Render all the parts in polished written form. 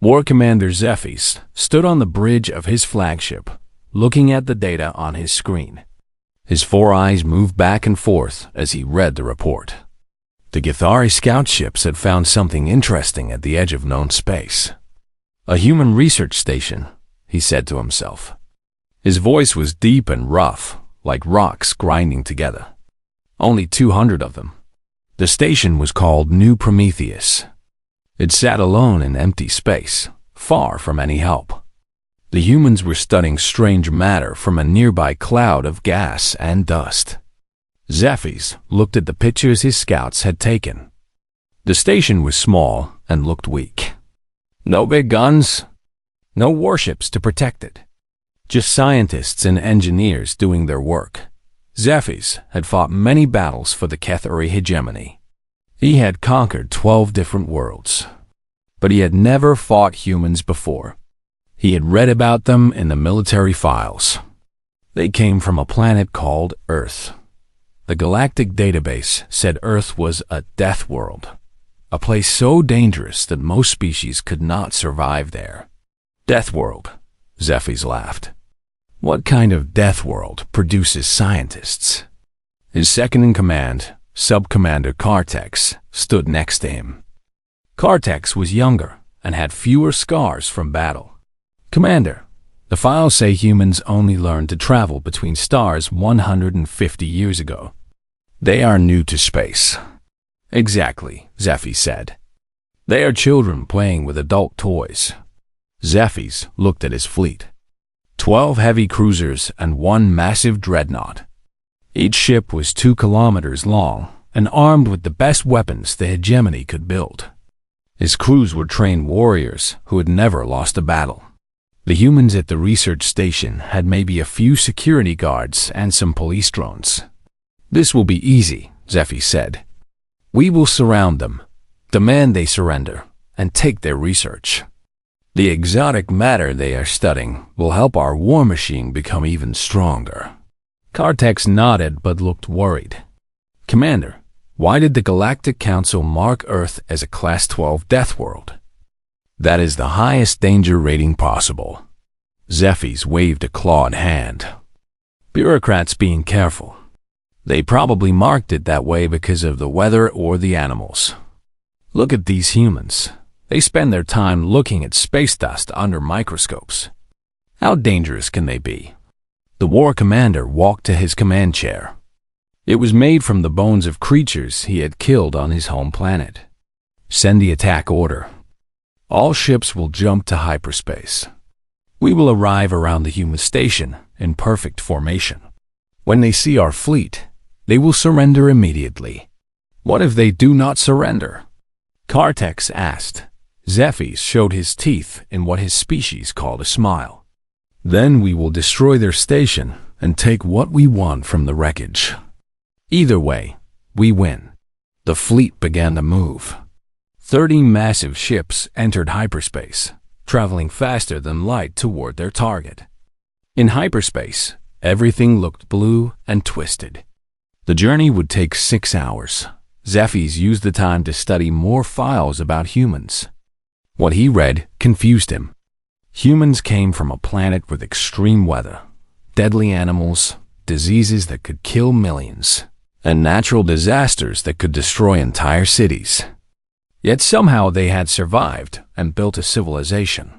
War Commander Zephyrs stood on the bridge of his flagship, looking at the data on his screen. His four eyes moved back and forth as he read the report. The Githari scout ships had found something interesting at the edge of known space. A human research station, he said to himself. His voice was deep and rough, like rocks grinding together. Only 200 of them. The station was called New Prometheus. It sat alone in empty space, far from any help. The humans were studying strange matter from a nearby cloud of gas and dust. Zephyrs looked at the pictures his scouts had taken. The station was small and looked weak. No big guns, no warships to protect it. Just scientists and engineers doing their work. Zephyrs had fought many battles for the Githari hegemony. He had conquered 12 different worlds. But he had never fought humans before. He had read about them in the military files. They came from a planet called Earth. The Galactic database said Earth was a death world, a place so dangerous that most species could not survive there. Death world, Zephyrs laughed. What kind of death world produces scientists? His second-in-command, Sub-Commander Kartex, stood next to him. Kartex was younger and had fewer scars from battle. Commander, the files say humans only learned to travel between stars 150 years ago. They are new to space. Exactly, Zephyrs said. They are children playing with adult toys. Zephyrs looked at his fleet. 12 heavy cruisers and 1 massive dreadnought. Each ship was 2 kilometers long and armed with the best weapons the hegemony could build. His crews were trained warriors who had never lost a battle. The humans at the research station had maybe a few security guards and some police drones. This will be easy, Zephyrs said. We will surround them, demand they surrender, and take their research. The exotic matter they are studying will help our war machine become even stronger. Kartex nodded but looked worried. Commander, why did the Galactic Council mark Earth as a Class 12 death world? That is the highest danger rating possible. Zephyrs waved a clawed hand. Bureaucrats being careful. They probably marked it that way because of the weather or the animals. Look at these humans. They spend their time looking at space dust under microscopes. How dangerous can they be? The war commander walked to his command chair. It was made from the bones of creatures he had killed on his home planet. Send the attack order. All ships will jump to hyperspace. We will arrive around the human station in perfect formation. When they see our fleet, they will surrender immediately. What if they do not surrender? Kartex asked. Zephyrs showed his teeth in what his species called a smile. Then we will destroy their station and take what we want from the wreckage. Either way, we win. The fleet began to move. 30 massive ships entered hyperspace, traveling faster than light toward their target. In hyperspace, everything looked blue and twisted. The journey would take 6 hours. Zephyrs used the time to study more files about humans. What he read confused him. Humans came from a planet with extreme weather, deadly animals, diseases that could kill millions, and natural disasters that could destroy entire cities. Yet somehow they had survived and built a civilization.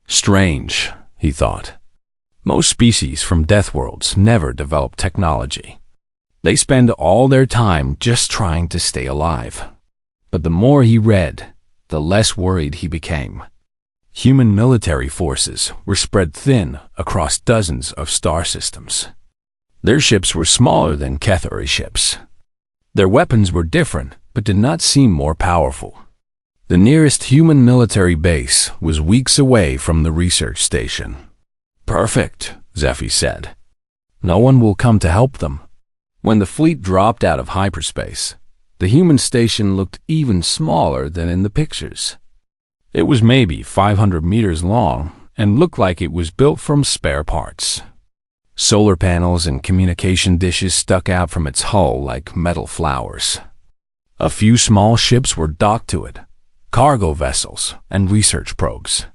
Strange, he thought. Most species from death worlds never develop technology. They spend all their time just trying to stay alive. But the more he read, the less worried he became. Human military forces were spread thin across dozens of star systems. Their ships were smaller than Githari ships. Their weapons were different, but did not seem more powerful. The nearest human military base was weeks away from the research station. Perfect, Zephyrs said. No one will come to help them. When the fleet dropped out of hyperspace, the human station looked even smaller than in the pictures. It was maybe 500 meters long and looked like it was built from spare parts. Solar panels and communication dishes stuck out from its hull like metal flowers. A few small ships were docked to it, cargo vessels, and research probes.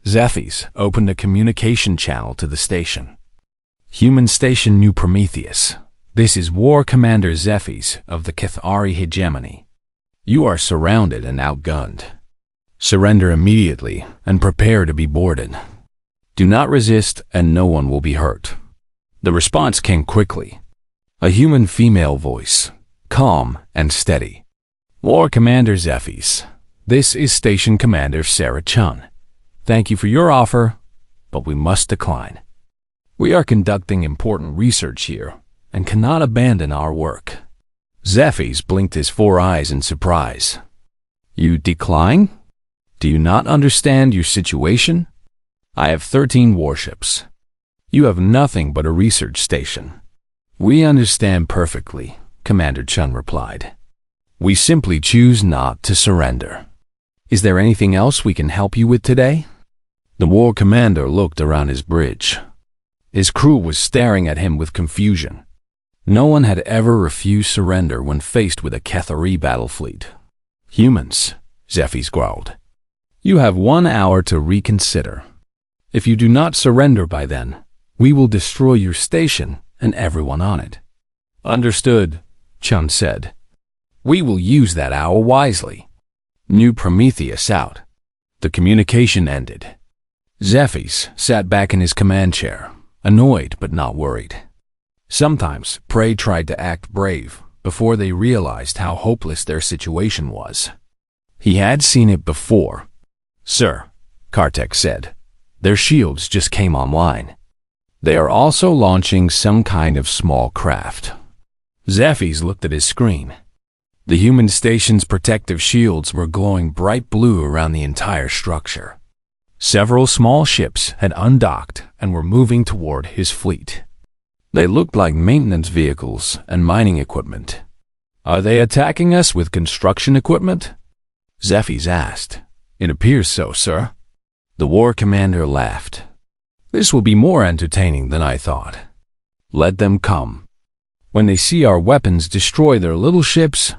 Zephyrs opened a communication channel to the station. Human Station New Prometheus. This is War Commander Zephyrs of the Cathari hegemony. You are surrounded and outgunned. Surrender immediately and prepare to be boarded. Do not resist and no one will be hurt. The response came quickly. A human female voice, calm and steady. War Commander Zephyrs. This is Station Commander Sarah Chun. Thank you for your offer, but we must decline. We are conducting important research here and cannot abandon our work. Zephyrs blinked his 4 eyes in surprise. You decline? Do you not understand your situation? I have 13 warships. You have nothing but a research station. We understand perfectly, Commander Chun replied. We simply choose not to surrender. Is there anything else we can help you with today? The war commander looked around his bridge. His crew was staring at him with confusion. No one had ever refused surrender when faced with a Cathari battle fleet. Humans, Zephyrs growled. You have 1 hour to reconsider. If you do not surrender by then, we will destroy your station and everyone on it. Understood, Chun said. We will use that hour wisely. New Prometheus out. The communication ended. Zephyrs sat back in his command chair, annoyed but not worried. Sometimes prey tried to act brave before they realized how hopeless their situation was. He had seen it before. Sir, Kartek said, their shields just came online. They are also launching some kind of small craft. Zephyrs looked at his screen. The human station's protective shields were glowing bright blue around the entire structure. Several small ships had undocked and were moving toward his fleet. They looked like maintenance vehicles and mining equipment. Are they attacking us with construction equipment? Zephyrs asked. It appears so, sir. The war commander laughed. This will be more entertaining than I thought. Let them come. When they see our weapons destroy their little ships,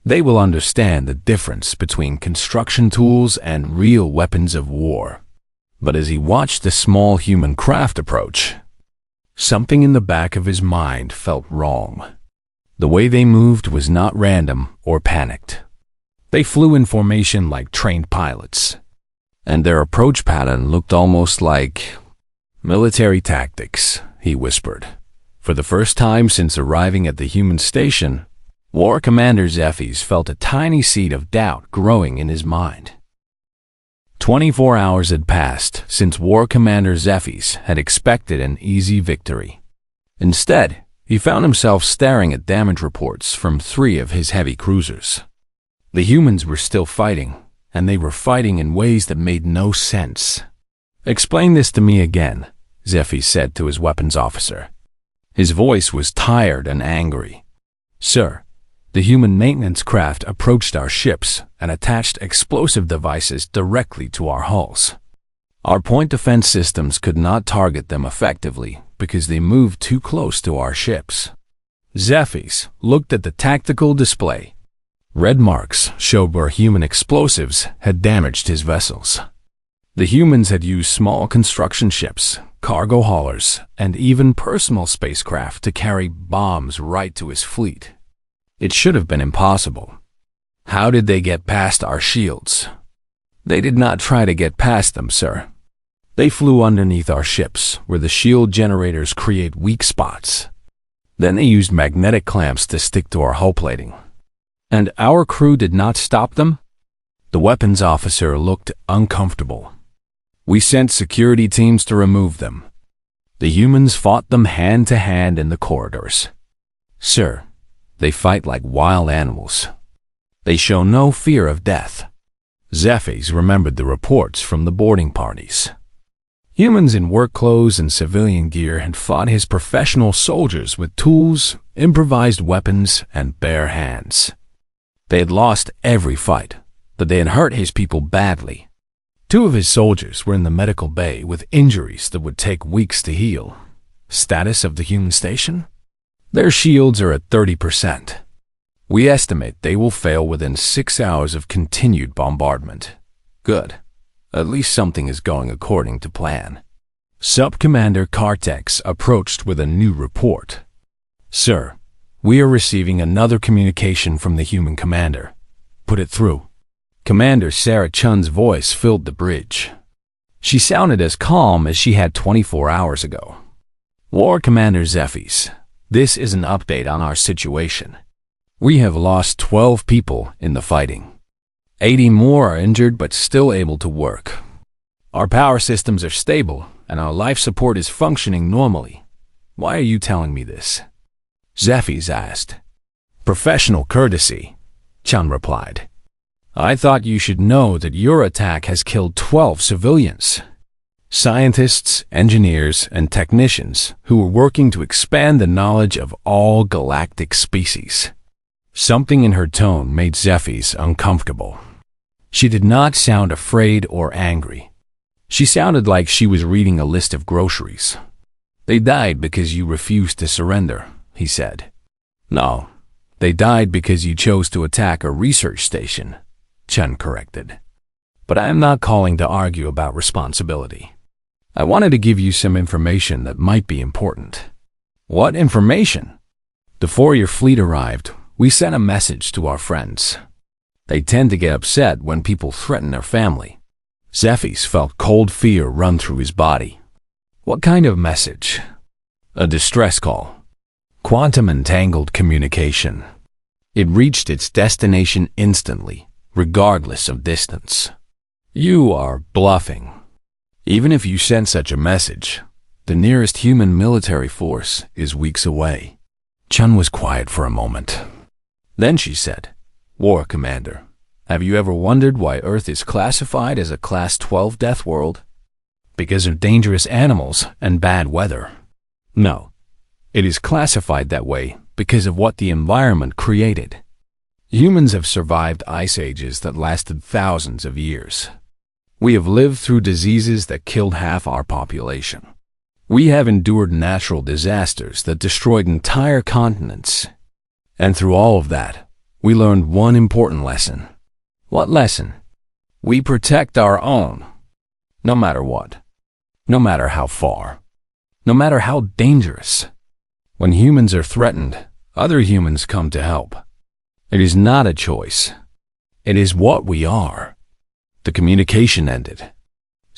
they will understand the difference between construction tools and real weapons of war. But as he watched the small human craft approach, something in the back of his mind felt wrong. The way they moved was not random or panicked. They flew in formation like trained pilots, and their approach pattern looked almost like military tactics, he whispered. For the first time since arriving at the human station, War Commander Zephyrs felt a tiny seed of doubt growing in his mind. 24 hours had passed since War Commander Zephyrs had expected an easy victory. Instead, he found himself staring at damage reports from 3 of his heavy cruisers. The humans were still fighting, and they were fighting in ways that made no sense. Explain this to me again, Zephyrs said to his weapons officer. His voice was tired and angry. Sir, the human maintenance craft approached our ships and attached explosive devices directly to our hulls. Our point defense systems could not target them effectively because they moved too close to our ships. Zephyrs looked at the tactical display. Red marks showed where human explosives had damaged his vessels. The humans had used small construction ships, cargo haulers, and even personal spacecraft to carry bombs right to his fleet. It should have been impossible. How did they get past our shields? They did not try to get past them, sir. They flew underneath our ships, where the shield generators create weak spots. Then they used magnetic clamps to stick to our hull plating. And our crew did not stop them? The weapons officer looked uncomfortable. We sent security teams to remove them. The humans fought them hand to hand in the corridors. Sir, they fight like wild animals. They show no fear of death. Zephyrs remembered the reports from the boarding parties. Humans in work clothes and civilian gear had fought his professional soldiers with tools, improvised weapons, and bare hands. They had lost every fight, but they had hurt his people badly. 2 of his soldiers were in the medical bay with injuries that would take weeks to heal. Status of the human station? Their shields are at 30%. We estimate they will fail within 6 hours of continued bombardment. Good. At least something is going according to plan. Sub-Commander Cartex approached with a new report. Sir, we are receiving another communication from the human commander. Put it through. Commander Sarah Chun's voice filled the bridge. She sounded as calm as she had 24 hours ago. War Commander Zephyrs, this is an update on our situation. We have lost 12 people in the fighting. 80 more are injured but still able to work. Our power systems are stable and our life support is functioning normally. Why are you telling me this? Zephyrs asked. Professional courtesy, Chun replied. I thought you should know that your attack has killed 12 civilians. Scientists, engineers, and technicians who were working to expand the knowledge of all galactic species. Something in her tone made Zephyrs uncomfortable. She did not sound afraid or angry. She sounded like she was reading a list of groceries. They died because you refused to surrender, he said. No, they died because you chose to attack a research station, Chun corrected. But I am not calling to argue about responsibility. I wanted to give you some information that might be important. What information? Before your fleet arrived, we sent a message to our friends. They tend to get upset when people threaten their family. Zephyrs felt cold fear run through his body. What kind of message? A distress call. Quantum entangled communication. It reached its destination instantly, regardless of distance. You are bluffing. Even if you sent such a message, the nearest human military force is weeks away. Chun was quiet for a moment. Then she said, War Commander, have you ever wondered why Earth is classified as a Class 12 death world? Because of dangerous animals and bad weather. No, it is classified that way because of what the environment created. Humans have survived ice ages that lasted thousands of years. We have lived through diseases that killed half our population. We have endured natural disasters that destroyed entire continents. And through all of that, we learned one important lesson. What lesson? We protect our own. No matter what. No matter how far. No matter how dangerous. When humans are threatened, other humans come to help. It is not a choice. It is what we are. The communication ended.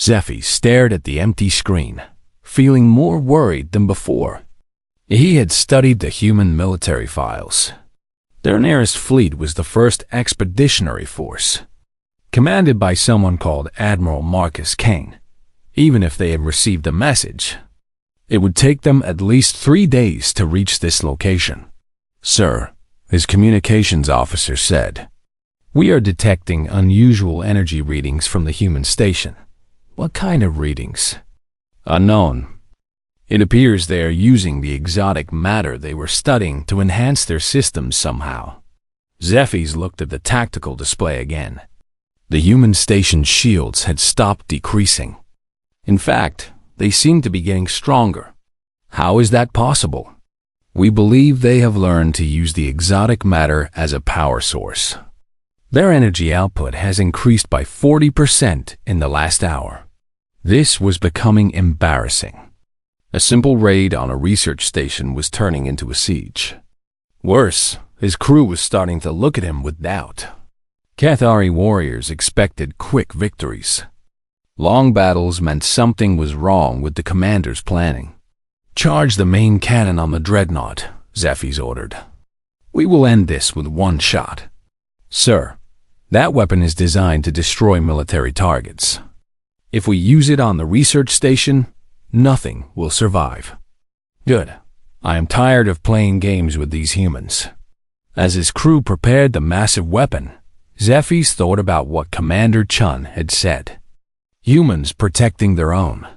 Zephyrs stared at the empty screen, feeling more worried than before. He had studied the human military files. Their nearest fleet was the 1st Expeditionary Force, commanded by someone called Admiral Marcus Kane. Even if they had received a message, it would take them at least 3 days to reach this location. Sir, his communications officer said, we are detecting unusual energy readings from the human station. What kind of readings? Unknown. It appears they are using the exotic matter they were studying to enhance their systems somehow. Zephyrs looked at the tactical display again. The human station's shields had stopped decreasing. In fact, they seemed to be getting stronger. How is that possible? We believe they have learned to use the exotic matter as a power source. Their energy output has increased by 40% in the last hour. This was becoming embarrassing. A simple raid on a research station was turning into a siege. Worse, his crew was starting to look at him with doubt. Cathari warriors expected quick victories. Long battles meant something was wrong with the commander's planning. Charge the main cannon on the dreadnought, Zephyrs ordered. We will end this with one shot. Sir, that weapon is designed to destroy military targets. If we use it on the research station, nothing will survive. Good. I am tired of playing games with these humans. As his crew prepared the massive weapon, Zephyrs thought about what Commander Chun had said. Humans protecting their own.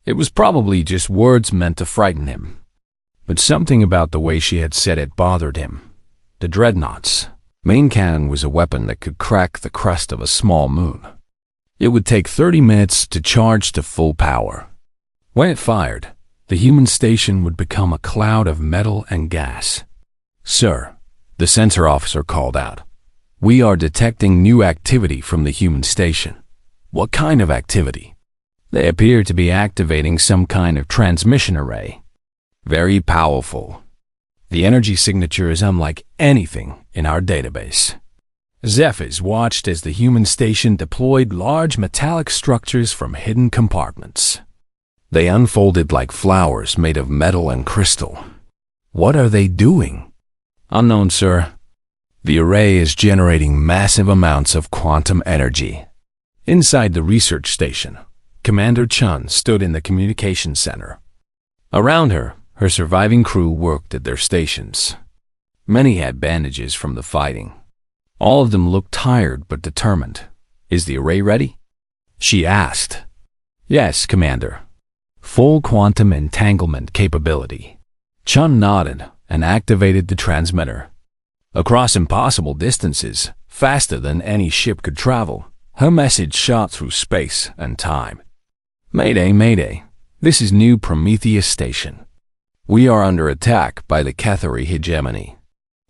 It was probably just words meant to frighten him. But something about the way she had said it bothered him. The dreadnoughts. Main cannon was a weapon that could crack the crust of a small moon. It would take 30 minutes to charge to full power. When it fired, the human station would become a cloud of metal and gas. Sir, The sensor officer called out. "We are detecting new activity from the human station." "What kind of activity?" "They appear to be activating some kind of transmission array. Very powerful. The energy signature is unlike anything in our database." Zephys watched as the human station deployed large metallic structures from hidden compartments. They unfolded like flowers made of metal and crystal. "What are they doing?" "Unknown, sir. The array is generating massive amounts of quantum energy." Inside the research station, Commander Chun stood in the communications center. Around her, her surviving crew worked at their stations. Many had bandages from the fighting. All of them looked tired but determined. "Is the array ready?" she asked. "Yes, Commander. Full quantum entanglement capability." Chun nodded and activated the transmitter. Across impossible distances, faster than any ship could travel, her message shot through space and time. "Mayday, Mayday. This is New Prometheus Station. We are under attack by the Cathari hegemony.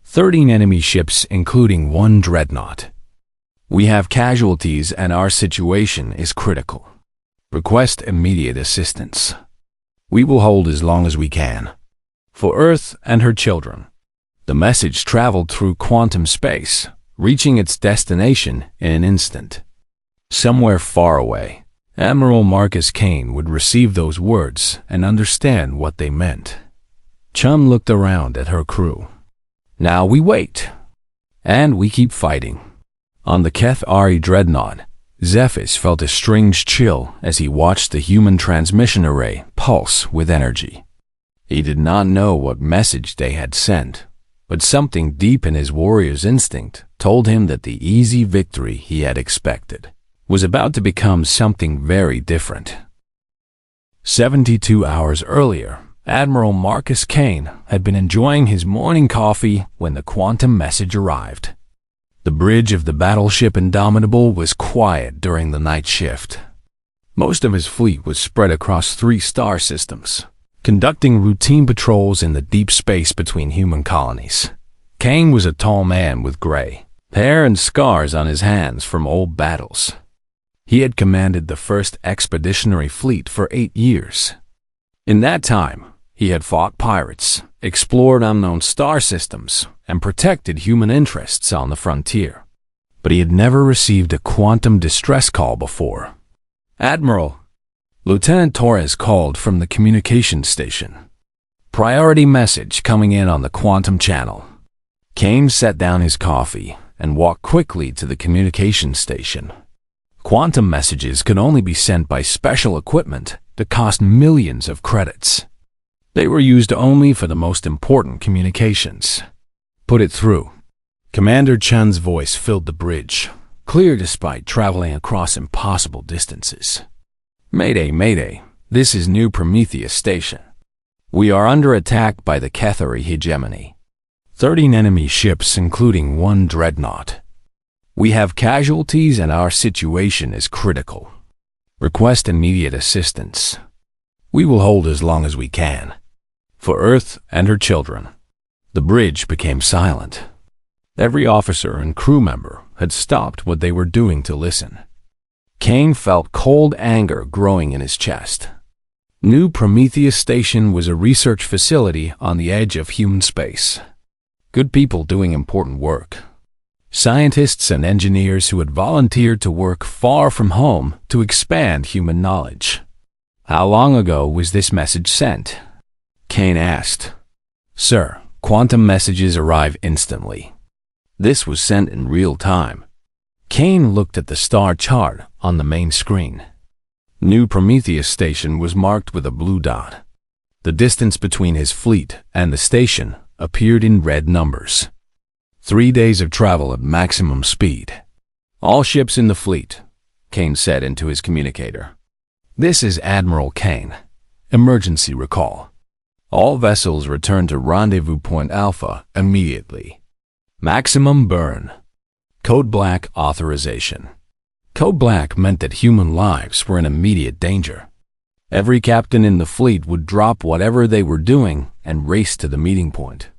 13 enemy ships, including 1 dreadnought. We have casualties and our situation is critical. Request immediate assistance. We will hold as long as we can. For Earth and her children." The message traveled through quantum space, reaching its destination in an instant. Somewhere far away, Admiral Marcus Kane would receive those words and understand what they meant. Chun looked around at her crew. "Now we wait. And we keep fighting." On the Cathari dreadnought, Zephys felt a strange chill as he watched the human transmission array pulse with energy. He did not know what message they had sent, but something deep in his warrior's instinct told him that the easy victory he had expected was about to become something very different. 72 hours earlier, Admiral Marcus Kane had been enjoying his morning coffee when the quantum message arrived. The bridge of the battleship Indomitable was quiet during the night shift. Most of his fleet was spread across 3 star systems, conducting routine patrols in the deep space between human colonies. Kane was a tall man with gray hair and scars on his hands from old battles. He had commanded the first expeditionary fleet for 8 years. In that time, he had fought pirates, explored unknown star systems, and protected human interests on the frontier. But he had never received a quantum distress call before. "Admiral," Lieutenant Torres called from the communications station. "Priority message coming in on the quantum channel." Kane set down his coffee and walked quickly to the communications station. Quantum messages could only be sent by special equipment that cost millions of credits. They were used only for the most important communications. "Put it through." Commander Chun's voice filled the bridge, clear despite traveling across impossible distances. "Mayday, Mayday. This is New Prometheus Station. We are under attack by the Cathari hegemony. 13 enemy ships, including 1 dreadnought. We have casualties and our situation is critical. Request immediate assistance. We will hold as long as we can. For Earth and her children." The bridge became silent. Every officer and crew member had stopped what they were doing to listen. Kane felt cold anger growing in his chest. New Prometheus Station was a research facility on the edge of human space. Good people doing important work. Scientists and engineers who had volunteered to work far from home to expand human knowledge. "How long ago was this message sent?" Kane asked. "Sir, quantum messages arrive instantly. This was sent in real time." Kane looked at the star chart on the main screen. New Prometheus Station was marked with a blue dot. The distance between his fleet and the station appeared in red numbers. 3 days of travel at maximum speed. "All ships in the fleet," Kane said into his communicator. "This is Admiral Kane. Emergency recall. All vessels return to Rendezvous Point Alpha immediately. Maximum burn. Code Black authorization." Code Black meant that human lives were in immediate danger. Every captain in the fleet would drop whatever they were doing and race to the meeting point.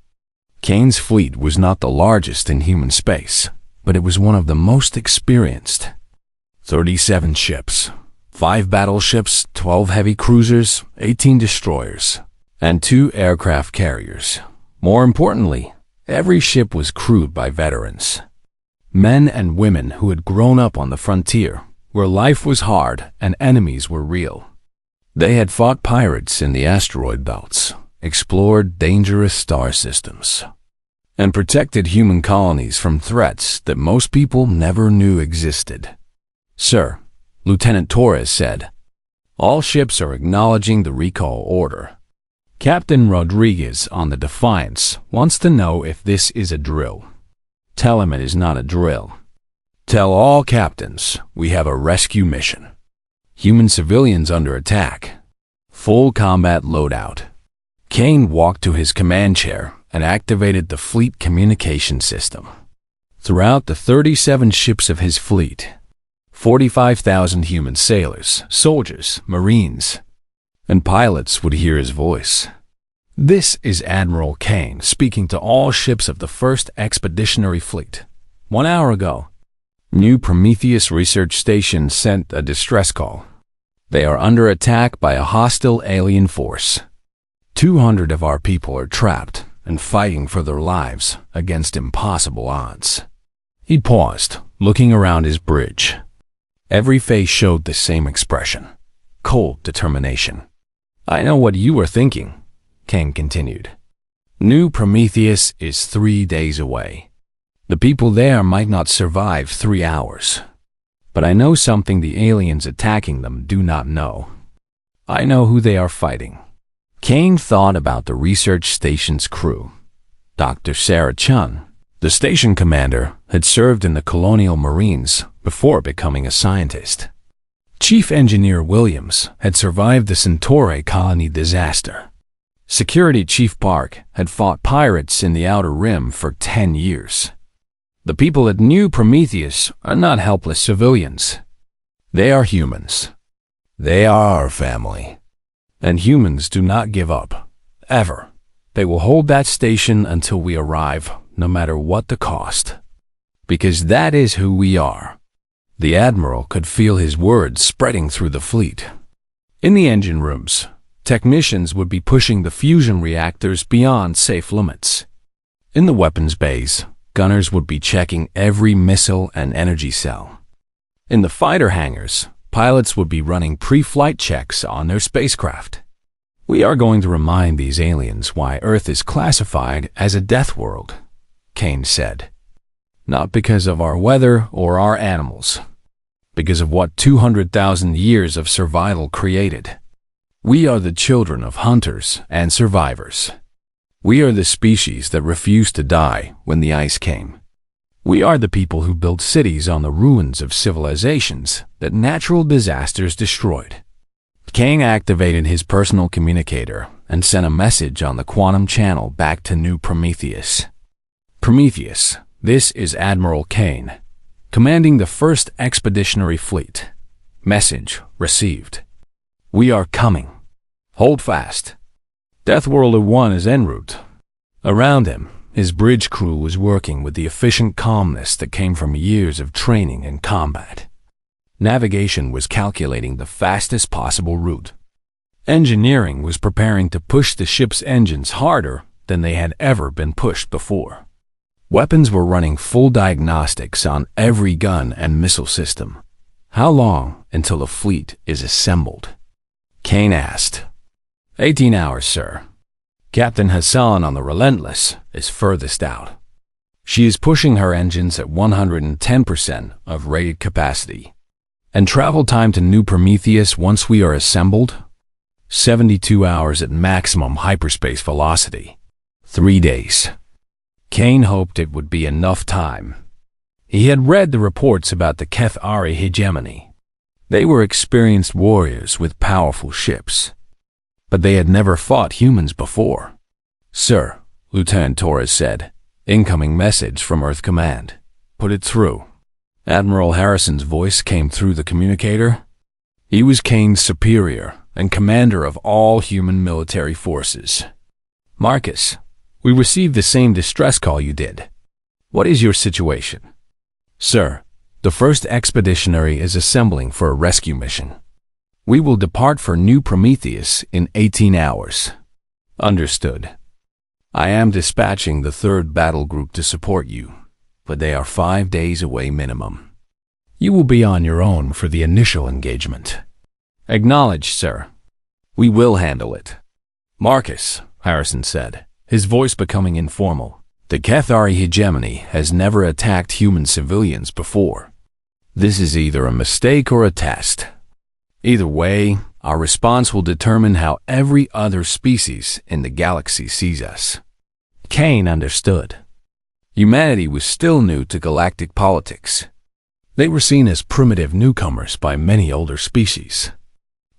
Kane's fleet was not the largest in human space, but it was one of the most experienced. 37 ships, 5 battleships, 12 heavy cruisers, 18 destroyers, and 2 aircraft carriers. More importantly, every ship was crewed by veterans. Men and women who had grown up on the frontier, where life was hard and enemies were real. They had fought pirates in the asteroid belts, explored dangerous star systems, and protected human colonies from threats that most people never knew existed. "Sir," Lieutenant Torres said, "all ships are acknowledging the recall order. Captain Rodriguez on the Defiance wants to know if this is a drill. Tell him it is not a drill. Tell all captains we have a rescue mission. Human civilians under attack. Full combat loadout." Kane walked to his command chair and activated the fleet communication system. Throughout the 37 ships of his fleet, 45,000 human sailors, soldiers, marines, and pilots would hear his voice. "This is Admiral Kane speaking to all ships of the 1st Expeditionary Fleet. 1 hour ago, New Prometheus Research Station sent a distress call. They are under attack by a hostile alien force. 200 of our people are trapped and fighting for their lives against impossible odds." He paused, looking around his bridge. Every face showed the same expression: cold determination. "I know what you are thinking," Kane continued. "New Prometheus is 3 days away. The people there might not survive 3 hours. But I know something the aliens attacking them do not know. I know who they are fighting." Kane thought about the research station's crew. Dr. Sarah Chun, the station commander, had served in the Colonial Marines before becoming a scientist. Chief Engineer Williams had survived the Centauri colony disaster. Security Chief Park had fought pirates in the Outer Rim for 10 years. The people at New Prometheus are not helpless civilians. They are humans. They are our family. And humans do not give up, ever. They will hold that station until we arrive, no matter what the cost. Because that is who we are. The Admiral could feel his words spreading through the fleet. In the engine rooms, technicians would be pushing the fusion reactors beyond safe limits. In the weapons bays, gunners would be checking every missile and energy cell. In the fighter hangars, pilots would be running pre-flight checks on their spacecraft. "We are going to remind these aliens why Earth is classified as a death world," Kane said. "Not because of our weather or our animals, because of what 200,000 years of survival created. We are the children of hunters and survivors. We are the species that refused to die when the ice came. We are the people who built cities on the ruins of civilizations that natural disasters destroyed." Kane activated his personal communicator and sent a message on the quantum channel back to New Prometheus. "Prometheus, this is Admiral Kane, commanding the 1st Expeditionary Fleet. Message received. We are coming. Hold fast. Deathworlder 1 is en route." Around him, his bridge crew was working with the efficient calmness that came from years of training and combat. Navigation was calculating the fastest possible route. Engineering was preparing to push the ship's engines harder than they had ever been pushed before. Weapons were running full diagnostics on every gun and missile system. "How long until the fleet is assembled?" Kane asked. 18 hours, sir. Captain Hassan on the Relentless is furthest out. She is pushing her engines at 110% of rated capacity. And travel time to New Prometheus once we are assembled? 72 hours at maximum hyperspace velocity. 3 days. Kane hoped it would be enough time. He had read the reports about the Kethari hegemony. They were experienced warriors with powerful ships. But they had never fought humans before. "Sir," Lieutenant Torres said, "incoming message from Earth Command. Put it through." Admiral Harrison's voice came through the communicator. He was Kane's superior and commander of all human military forces. "Marcus, We received the same distress call you did. What is your situation? Sir, the first expeditionary is assembling for a rescue mission. We will depart for New Prometheus in 18 hours. Understood. I am dispatching the third battle group to support you, but they are 5 days away minimum. You will be on your own for the initial engagement. Acknowledged, sir. We will handle it. Marcus, Harrison said, his voice becoming informal. The Cathari hegemony has never attacked human civilians before. This is either a mistake or a test. Either way, our response will determine how every other species in the galaxy sees us. Kane understood. Humanity was still new to galactic politics. They were seen as primitive newcomers by many older species.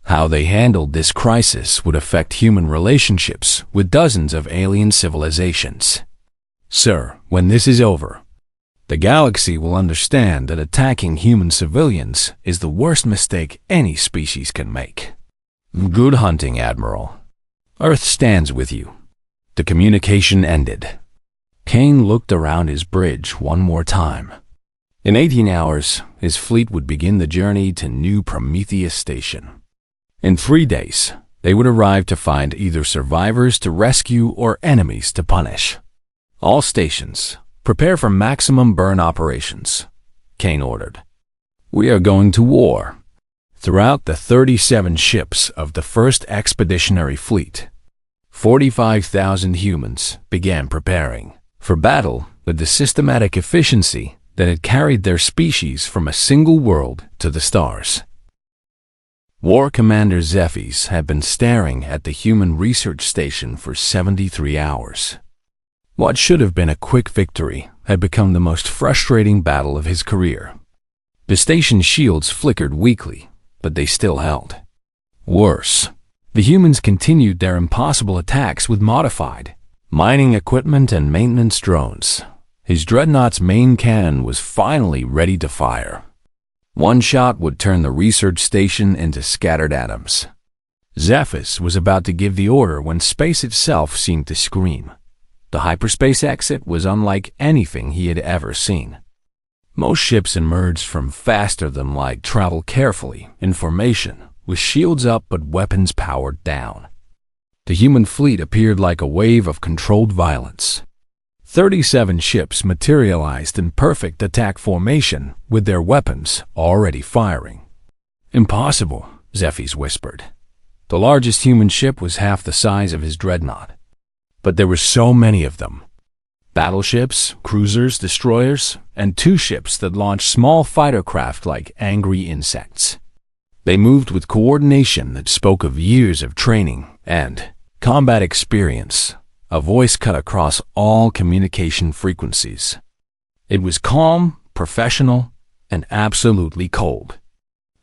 How they handled this crisis would affect human relationships with dozens of alien civilizations. Sir, when this is over, the galaxy will understand that attacking human civilians is the worst mistake any species can make. Good hunting, Admiral. Earth stands with you. The communication ended. Kane looked around his bridge one more time. In 18 hours, his fleet would begin the journey to New Prometheus Station. In 3 days, they would arrive to find either survivors to rescue or enemies to punish. All stations, prepare for maximum burn operations, Kane ordered. We are going to war. Throughout the 37 ships of the first expeditionary fleet, 45,000 humans began preparing for battle with the systematic efficiency that had carried their species from a single world to the stars. War Commander Zephys had been staring at the human research station for 73 hours. What should have been a quick victory had become the most frustrating battle of his career. The station's shields flickered weakly, but they still held. Worse, the humans continued their impossible attacks with modified mining equipment and maintenance drones. His dreadnought's main cannon was finally ready to fire. One shot would turn the research station into scattered atoms. Zephys was about to give the order when space itself seemed to scream. The hyperspace exit was unlike anything he had ever seen. Most ships emerged from faster-than-light travel carefully, in formation, with shields up but weapons powered down. The human fleet appeared like a wave of controlled violence. 37 ships materialized in perfect attack formation, with their weapons already firing. Impossible, Zephys whispered. The largest human ship was half the size of his dreadnought. But there were so many of them. Battleships, cruisers, destroyers, and 2 ships that launched small fighter craft like angry insects. They moved with coordination that spoke of years of training and combat experience. A voice cut across all communication frequencies. It was calm, professional, and absolutely cold.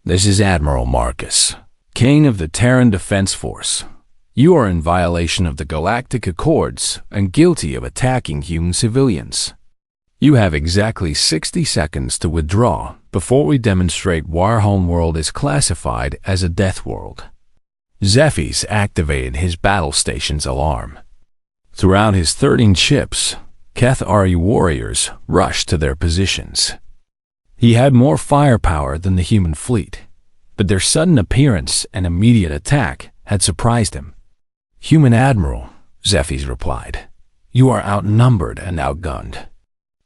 This is Admiral Marcus, Kane of the Terran Defense Force. You are in violation of the Galactic Accords and guilty of attacking human civilians. You have exactly 60 seconds to withdraw before we demonstrate why Homeworld is classified as a death world. Zephys activated his battle station's alarm. Throughout his 13 ships, Cathari warriors rushed to their positions. He had more firepower than the human fleet, but their sudden appearance and immediate attack had surprised him. Human Admiral, Zephys replied, you are outnumbered and outgunned.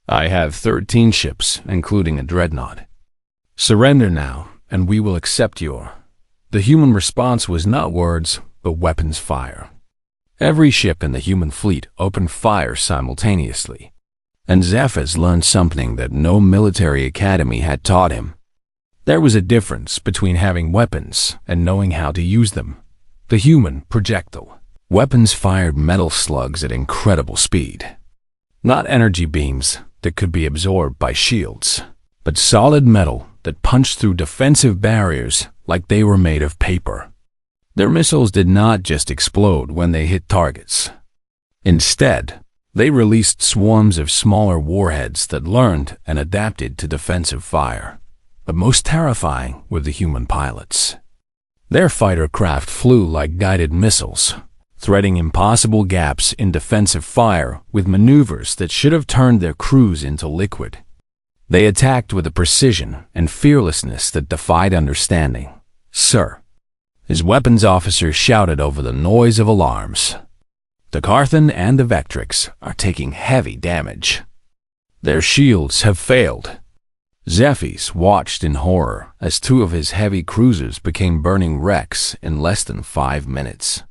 I have 13 ships, including a dreadnought. Surrender now, and we will accept your. The human response was not words, but weapons fire. Every ship in the human fleet opened fire simultaneously, and Zephys learned something that no military academy had taught him. There was a difference between having weapons and knowing how to use them. The human projectile. Weapons fired metal slugs at incredible speed. Not energy beams that could be absorbed by shields, but solid metal that punched through defensive barriers like they were made of paper. Their missiles did not just explode when they hit targets. Instead, they released swarms of smaller warheads that learned and adapted to defensive fire. But most terrifying were the human pilots. Their fighter craft flew like guided missiles, threading impossible gaps in defensive fire with maneuvers that should have turned their crews into liquid. They attacked with a precision and fearlessness that defied understanding. "Sir," his weapons officer shouted over the noise of alarms, "the Carthan and the Vectrix are taking heavy damage. Their shields have failed." Zephys watched in horror as two of his heavy cruisers became burning wrecks in less than 5 minutes.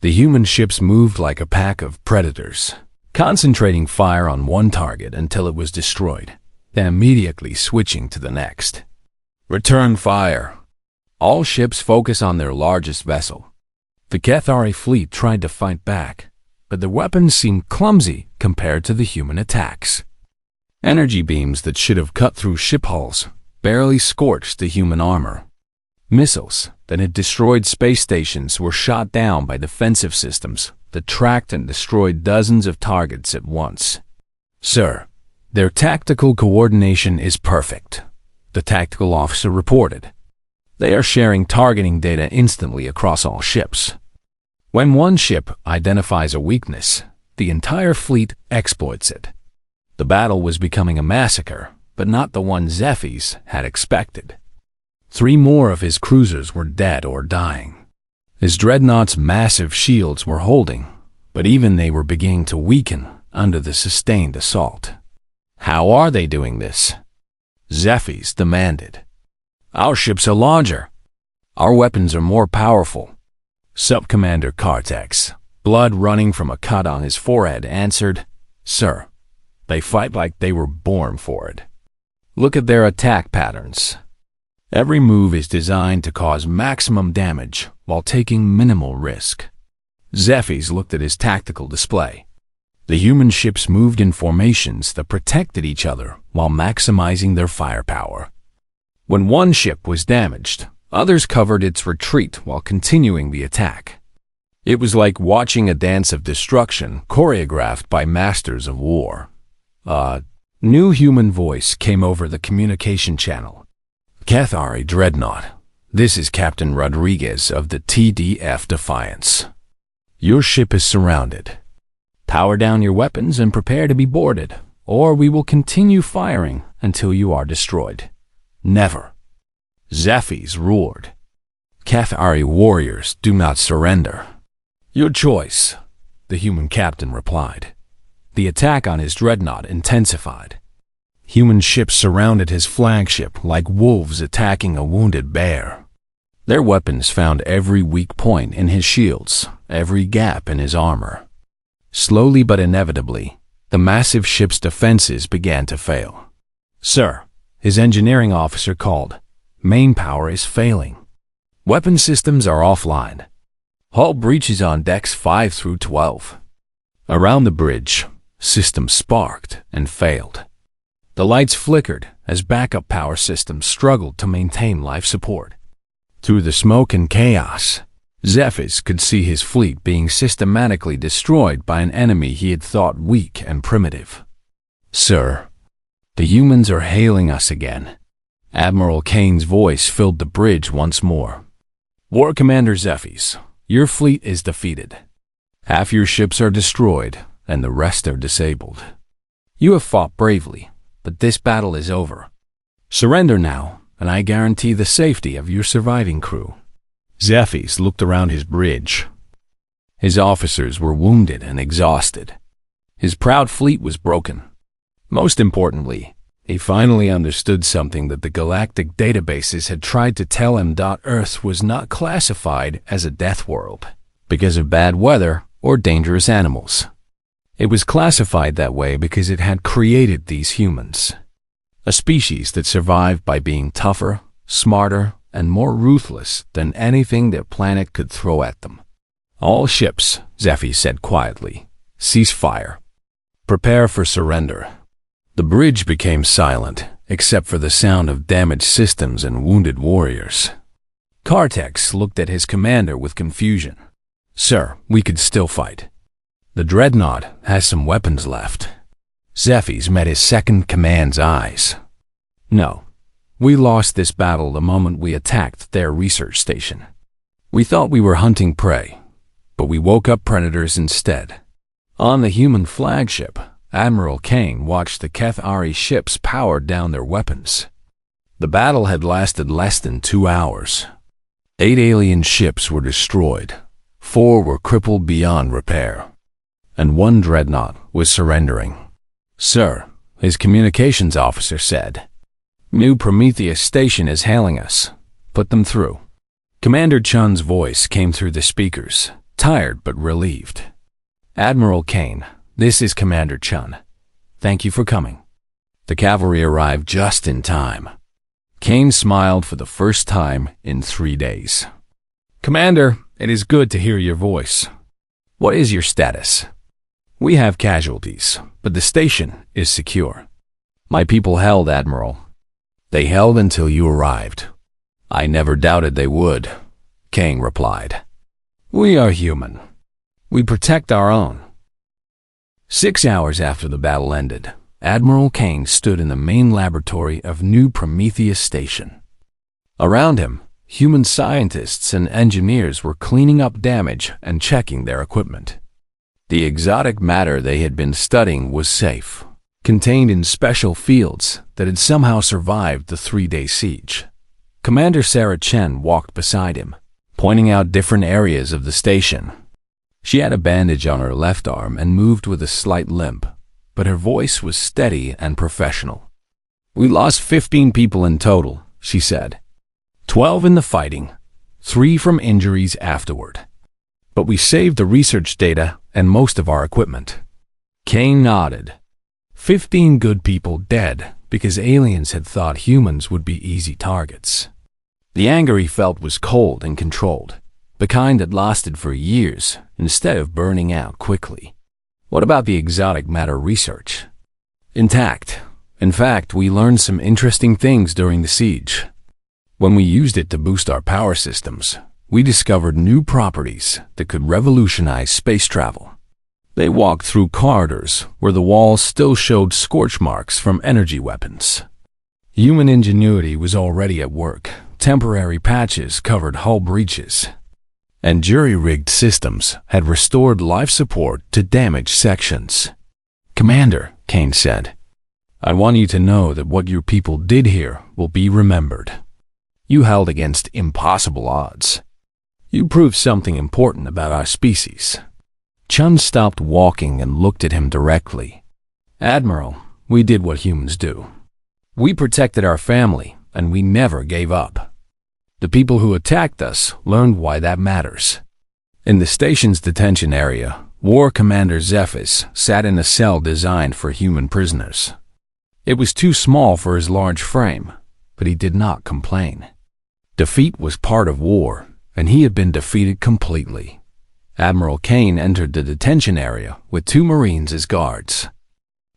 The human ships moved like a pack of predators, concentrating fire on one target until it was destroyed, then immediately switching to the next. "Return fire. All ships focus on their largest vessel." The Cathari fleet tried to fight back, but the weapons seemed clumsy compared to the human attacks. Energy beams that should have cut through ship hulls barely scorched the human armor. Missiles that had destroyed space stations were shot down by defensive systems that tracked and destroyed dozens of targets at once. "Sir, their tactical coordination is perfect," the tactical officer reported. "They are sharing targeting data instantly across all ships. When one ship identifies a weakness, the entire fleet exploits it." The battle was becoming a massacre, but not the one Zephys had expected. 3 more of his cruisers were dead or dying. His dreadnought's massive shields were holding, but even they were beginning to weaken under the sustained assault. "How are they doing this?" Zephys demanded. "Our ships are larger. Our weapons are more powerful." Sub-Commander Kartex, blood running from a cut on his forehead, answered, "Sir, they fight like they were born for it. Look at their attack patterns. Every move is designed to cause maximum damage while taking minimal risk." Zephys looked at his tactical display. The human ships moved in formations that protected each other while maximizing their firepower. When one ship was damaged, others covered its retreat while continuing the attack. It was like watching a dance of destruction choreographed by masters of war. A new human voice came over the communication channel. "Cathari Dreadnought, this is Captain Rodriguez of the TDF Defiance. Your ship is surrounded. Power down your weapons and prepare to be boarded, or we will continue firing until you are destroyed." "Never." Zephys roared. "Cathari warriors do not surrender." "Your choice," the human captain replied. The attack on his dreadnought intensified. Human ships surrounded his flagship like wolves attacking a wounded bear. Their weapons found every weak point in his shields, every gap in his armor. Slowly but inevitably, the massive ship's defenses began to fail. "Sir," his engineering officer called, "main power is failing. Weapon systems are offline. Hull breaches on decks 5 through 12. Around the bridge, systems sparked and failed. The lights flickered as backup power systems struggled to maintain life support. Through the smoke and chaos, Zephys could see his fleet being systematically destroyed by an enemy he had thought weak and primitive. "Sir, the humans are hailing us again." Admiral Kane's voice filled the bridge once more. "War Commander Zephys, your fleet is defeated. Half your ships are destroyed, and the rest are disabled. You have fought bravely, but this battle is over. Surrender now, and I guarantee the safety of your surviving crew." Zephys looked around his bridge. His officers were wounded and exhausted. His proud fleet was broken. Most importantly, he finally understood something that the galactic databases had tried to tell him: Earth was not classified as a death world because of bad weather or dangerous animals. It was classified that way because it had created these humans, a species that survived by being tougher, smarter, and more ruthless than anything their planet could throw at them. "All ships," Zephys said quietly, "cease fire. Prepare for surrender." The bridge became silent, except for the sound of damaged systems and wounded warriors. Kartex looked at his commander with confusion. "Sir, we could still fight. The dreadnought has some weapons left." Zephys met his second command's eyes. "No, we lost this battle the moment we attacked their research station. We thought we were hunting prey, but we woke up predators instead. On the human flagship, Admiral Kane watched the Kethari ships power down their weapons. The battle had lasted less than 2 hours. 8 alien ships were destroyed, 4 were crippled beyond repair, and 1 dreadnought was surrendering. "Sir," his communications officer said, "New Prometheus Station is hailing us. Put them through." Commander Chun's voice came through the speakers, tired but relieved. "Admiral Kane, this is Commander Chun. Thank you for coming." The cavalry arrived just in time. Kane smiled for the first time in 3 days. "Commander, it is good to hear your voice. What is your status?" "We have casualties, but the station is secure." "My people held, Admiral. They held until you arrived." "I never doubted they would," Kane replied. "We are human. We protect our own." 6 hours after the battle ended, Admiral Kane stood in the main laboratory of New Prometheus Station. Around him, human scientists and engineers were cleaning up damage and checking their equipment. The exotic matter they had been studying was safe, contained in special fields that had somehow survived the 3-day siege. Commander Sarah Chen walked beside him, pointing out different areas of the station. She had a bandage on her left arm and moved with a slight limp, but her voice was steady and professional. "We lost 15 people in total," she said. 12 in the fighting, 3 from injuries afterward. But we saved the research data and most of our equipment. Kane nodded. 15 good people dead because aliens had thought humans would be easy targets. The anger he felt was cold and controlled, the kind that lasted for years instead of burning out quickly. What about the exotic matter research? Intact. In fact, we learned some interesting things during the siege. When we used it to boost our power systems, we discovered new properties that could revolutionize space travel. They walked through corridors where the walls still showed scorch marks from energy weapons. Human ingenuity was already at work. Temporary patches covered hull breaches, and jury-rigged systems had restored life support to damaged sections. "Commander," Kane said, "I want you to know that what your people did here will be remembered. You held against impossible odds. You proved something important about our species." Chun stopped walking and looked at him directly. "Admiral, we did what humans do. We protected our family, and we never gave up. The people who attacked us learned why that matters." In the station's detention area, War Commander Zephys sat in a cell designed for human prisoners. It was too small for his large frame, but he did not complain. Defeat was part of war, and he had been defeated completely. Admiral Kane entered the detention area with 2 Marines as guards.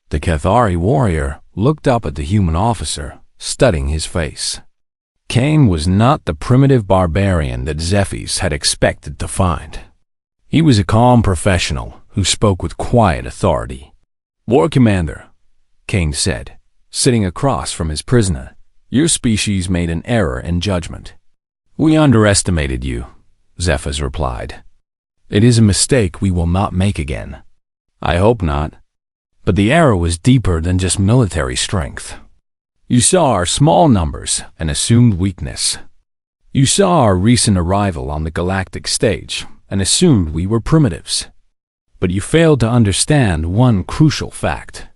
The Kethari warrior looked up at the human officer, studying his face. Kane was not the primitive barbarian that Zephys had expected to find. He was a calm professional who spoke with quiet authority. "War Commander," Kane said, sitting across from his prisoner, "your species made an error in judgment." "We underestimated you," Zephys replied. "It is a mistake we will not make again." "I hope not. But the error was deeper than just military strength. You saw our small numbers and assumed weakness. You saw our recent arrival on the galactic stage and assumed we were primitives. But you failed to understand one crucial fact."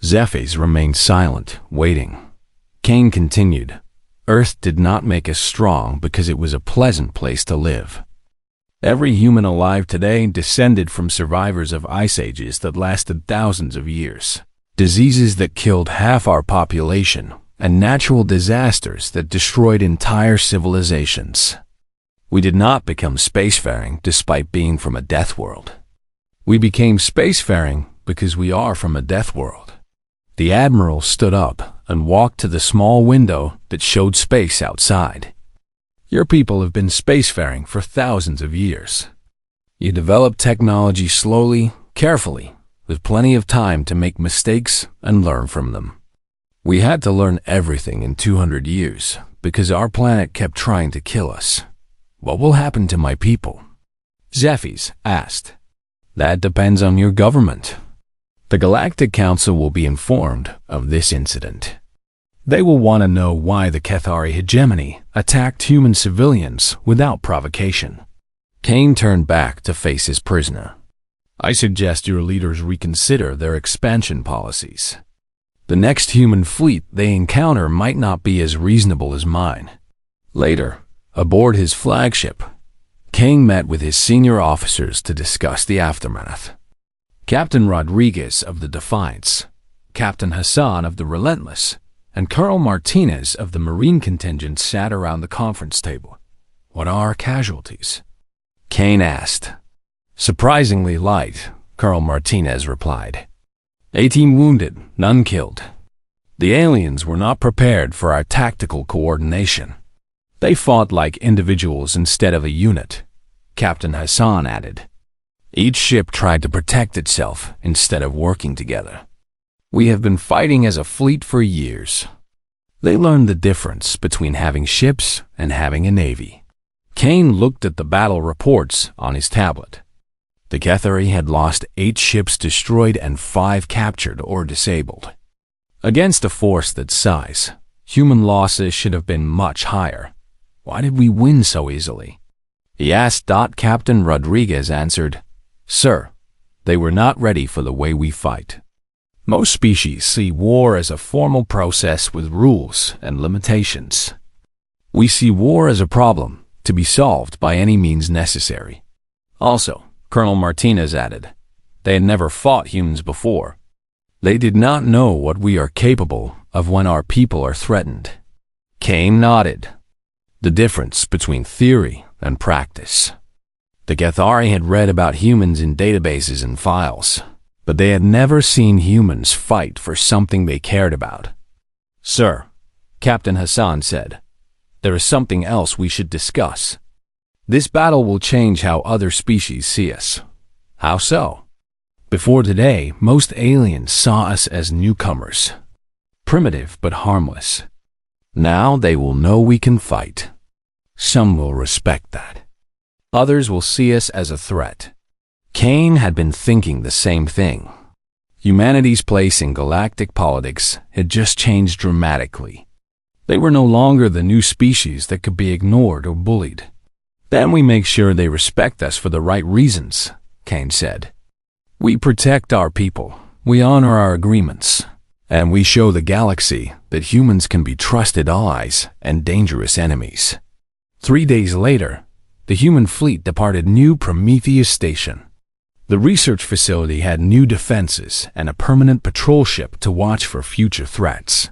Zephys remained silent, waiting. Kane continued, "Earth did not make us strong because it was a pleasant place to live. Every human alive today descended from survivors of ice ages that lasted thousands of years, diseases that killed half our population, and natural disasters that destroyed entire civilizations. We did not become spacefaring despite being from a death world. We became spacefaring because we are from a death world." The Admiral stood up and walked to the small window that showed space outside. "Your people have been spacefaring for thousands of years. You developed technology slowly, carefully, with plenty of time to make mistakes and learn from them. We had to learn everything in 200 years because our planet kept trying to kill us. What will happen to my people?" Zephyrs asked. That depends on your government. The Galactic Council will be informed of this incident. They will want to know why the Cathari hegemony attacked human civilians without provocation. Kane turned back to face his prisoner. I suggest your leaders reconsider their expansion policies. The next human fleet they encounter might not be as reasonable as mine. Later, aboard his flagship, Kane met with his senior officers to discuss the aftermath. Captain Rodriguez of the Defiance, Captain Hassan of the Relentless, and Colonel Martinez of the Marine contingent sat around the conference table. What are our casualties? Kane asked. Surprisingly light, Colonel Martinez replied. 18 wounded, none killed. The aliens were not prepared for our tactical coordination. They fought like individuals instead of a unit, Captain Hassan added. Each ship tried to protect itself instead of working together. We have been fighting as a fleet for years. They learned the difference between having ships and having a navy. Kane looked at the battle reports on his tablet. The Cathari had lost 8 ships destroyed and 5 captured or disabled. Against a force that size, human losses should have been much higher. Why did we win so easily? He asked. Captain Rodriguez answered, Sir, they were not ready for the way we fight. Most species see war as a formal process with rules and limitations. We see war as a problem to be solved by any means necessary. Also, Colonel Martinez added, they had never fought humans before. They did not know what we are capable of when our people are threatened. Kane nodded. The difference between theory and practice. The Cathari had read about humans in databases and files, but they had never seen humans fight for something they cared about. Sir, Captain Hassan said, there is something else we should discuss. This battle will change how other species see us. How so? Before today, most aliens saw us as newcomers, primitive but harmless. Now they will know we can fight. Some will respect that. Others will see us as a threat. Kane had been thinking the same thing. Humanity's place in galactic politics had just changed dramatically. They were no longer the new species that could be ignored or bullied. Then we make sure they respect us for the right reasons, Kane said. We protect our people, we honor our agreements, and we show the galaxy that humans can be trusted allies and dangerous enemies. 3 days later, the human fleet departed New Prometheus Station. The research facility had new defenses and a permanent patrol ship to watch for future threats.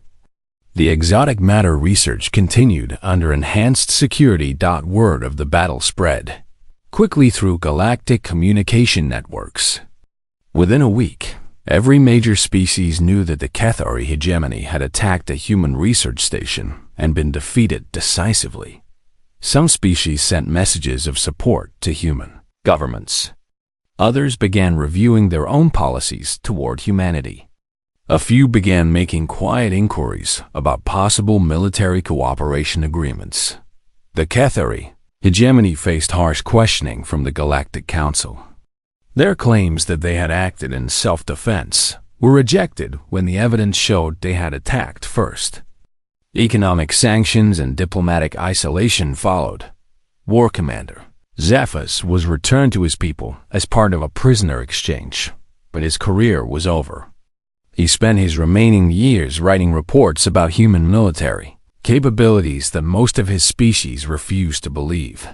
The exotic matter research continued under enhanced security. Word of the battle spread quickly through galactic communication networks. Within a week, every major species knew that the Cathari hegemony had attacked a human research station and been defeated decisively. Some species sent messages of support to human governments. Others began reviewing their own policies toward humanity. A few began making quiet inquiries about possible military cooperation agreements. The Cathari hegemony faced harsh questioning from the Galactic Council. Their claims that they had acted in self-defense were rejected when the evidence showed they had attacked first. Economic sanctions and diplomatic isolation followed. War Commander Zephas was returned to his people as part of a prisoner exchange, but his career was over. He spent his remaining years writing reports about human military capabilities that most of his species refused to believe.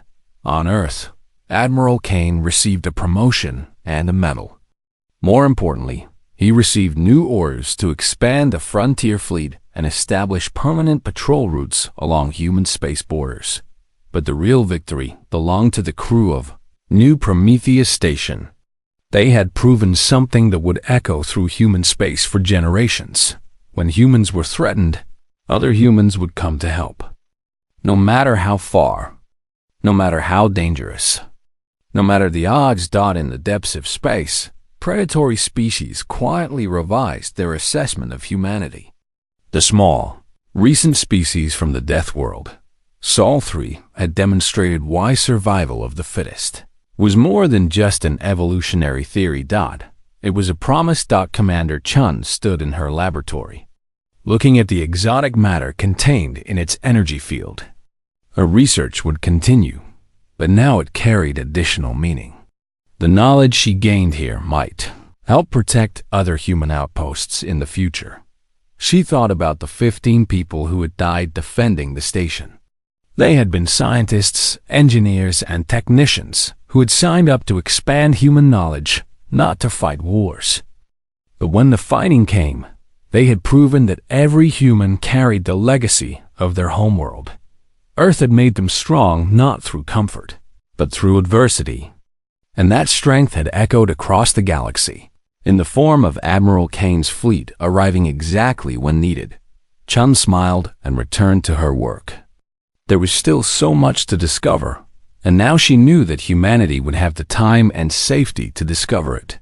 On Earth, Admiral Kane received a promotion and a medal. More importantly, he received new orders to expand the frontier fleet and establish permanent patrol routes along human space borders. But the real victory belonged to the crew of New Prometheus Station. They had proven something that would echo through human space for generations. When humans were threatened, other humans would come to help. No matter how far, no matter how dangerous, no matter the odds. In the depths of space, predatory species quietly revised their assessment of humanity. The small, recent species from the Deathworld, Sol 3, had demonstrated why survival of the fittest was more than just an evolutionary theory. It was a promise. Commander Chun stood in her laboratory, looking at the exotic matter contained in its energy field. Her research would continue, but now it carried additional meaning. The knowledge she gained here might help protect other human outposts in the future. She thought about the 15 people who had died defending the station. They had been scientists, engineers, and technicians who had signed up to expand human knowledge, not to fight wars. But when the fighting came, they had proven that every human carried the legacy of their homeworld. Earth had made them strong not through comfort, but through adversity. And that strength had echoed across the galaxy, in the form of Admiral Kane's fleet arriving exactly when needed. Chun smiled and returned to her work. There was still so much to discover, and now she knew that humanity would have the time and safety to discover it.